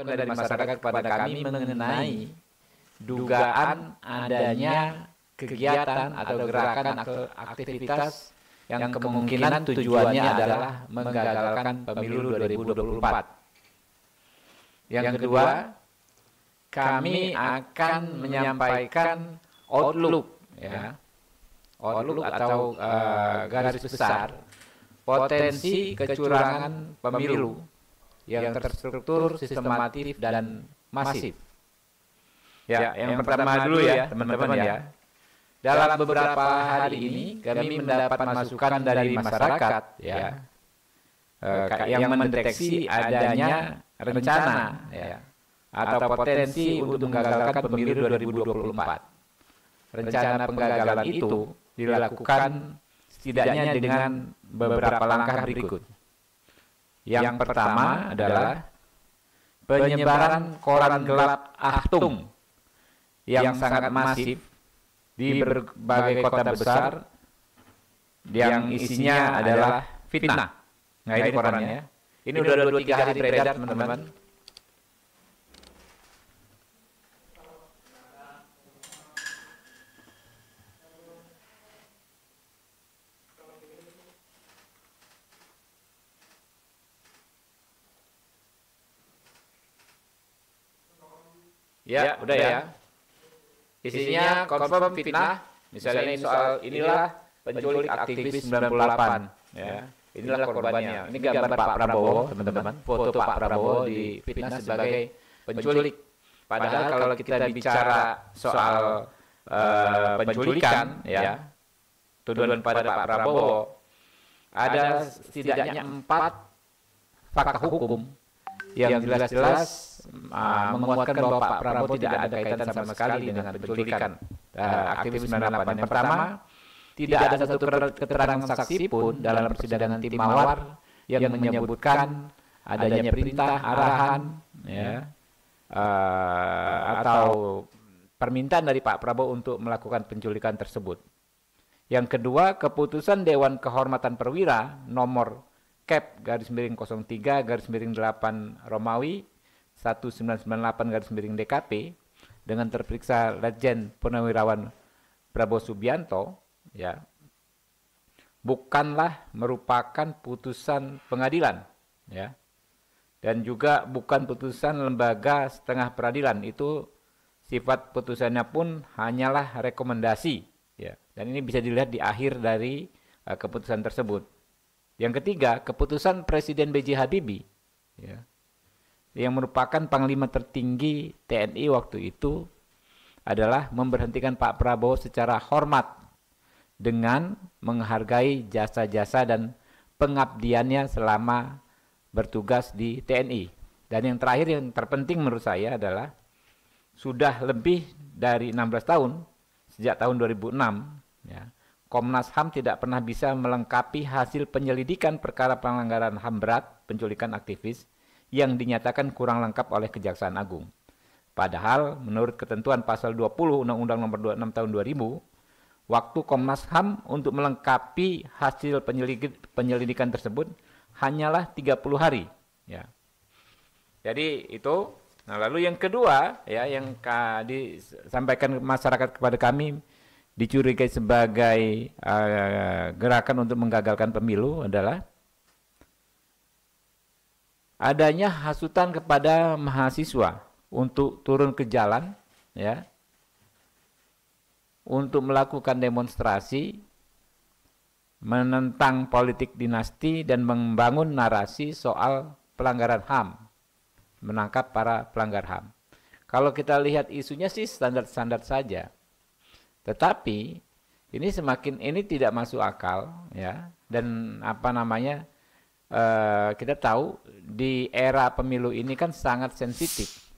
dari masyarakat kepada kami mengenai dugaan adanya kegiatan atau gerakan atau aktivitas yang kemungkinan tujuannya adalah menggagalkan pemilu 2024. Yang kedua, kami akan menyampaikan outlook, ya, outlook atau garis besar potensi kecurangan pemilu yang terstruktur, sistematif, dan masif. Ya, yang pertama dulu ya, teman-teman ya. Dalam beberapa hari ini kami mendapat masukan dari masyarakat ya, yang mendeteksi adanya rencana ya, atau potensi untuk menggagalkan pemilu 2024. Rencana penggagalan itu dilakukan setidaknya dengan beberapa langkah berikut. Yang pertama adalah penyebaran koran gelap Achtung yang sangat masif di berbagai kota besar yang isinya adalah fitnah. Nah, ini korannya ya. Ini udah 2-3 hari beredar, teman-teman. Ya, udah ya. Isinya confirm fitnah, misalnya ini soal inilah penculik aktivis 98 ya. Inilah korbannya. Ini gambar Pak Prabowo, teman-teman. Foto Pak Prabowo di fitnah sebagai penculik. Padahal kalau kita bicara soal penculikan ya, tuduhan pada Pak Prabowo, ada setidaknya 4 fakta hukum yang jelas-jelas menguatkan bahwa Pak Prabowo tidak ada kaitan sama sekali dengan penculikan aktivis 98. Yang pertama, tidak ada satu keterangan saksi pun dalam persidangan tim Mawar yang menyebutkan adanya perintah, arahan, ya, atau permintaan dari Pak Prabowo untuk melakukan penculikan tersebut. Yang kedua, keputusan Dewan Kehormatan Perwira nomor Kep/03/8 Romawi 1998/DKP dengan terperiksa Letjen Purnawirawan Prabowo Subianto ya, bukanlah merupakan putusan pengadilan ya, dan juga bukan putusan lembaga setengah peradilan. Itu sifat putusannya pun hanyalah rekomendasi ya, dan ini bisa dilihat di akhir dari keputusan tersebut. Yang ketiga, keputusan Presiden B.J. Habibie ya, yang merupakan panglima tertinggi TNI waktu itu adalah memberhentikan Pak Prabowo secara hormat dengan menghargai jasa-jasa dan pengabdiannya selama bertugas di TNI. Dan yang terakhir, yang terpenting menurut saya adalah sudah lebih dari 16 tahun, sejak tahun 2006 ya, Komnas HAM tidak pernah bisa melengkapi hasil penyelidikan perkara pelanggaran HAM berat penculikan aktivis yang dinyatakan kurang lengkap oleh Kejaksaan Agung. Padahal menurut ketentuan pasal 20 Undang-Undang Nomor 26 Tahun 2000, waktu Komnas HAM untuk melengkapi hasil penyelidikan tersebut hanyalah 30 hari. Ya. Jadi itu. Nah, lalu yang kedua ya, yang disampaikan masyarakat kepada kami dicurigai sebagai gerakan untuk menggagalkan pemilu adalah adanya hasutan kepada mahasiswa untuk turun ke jalan ya, untuk melakukan demonstrasi menentang politik dinasti dan membangun narasi soal pelanggaran HAM, menangkap para pelanggar HAM. Kalau kita lihat isunya sih standar-standar saja. Tetapi ini tidak masuk akal ya, dan kita tahu di era pemilu ini kan sangat sensitif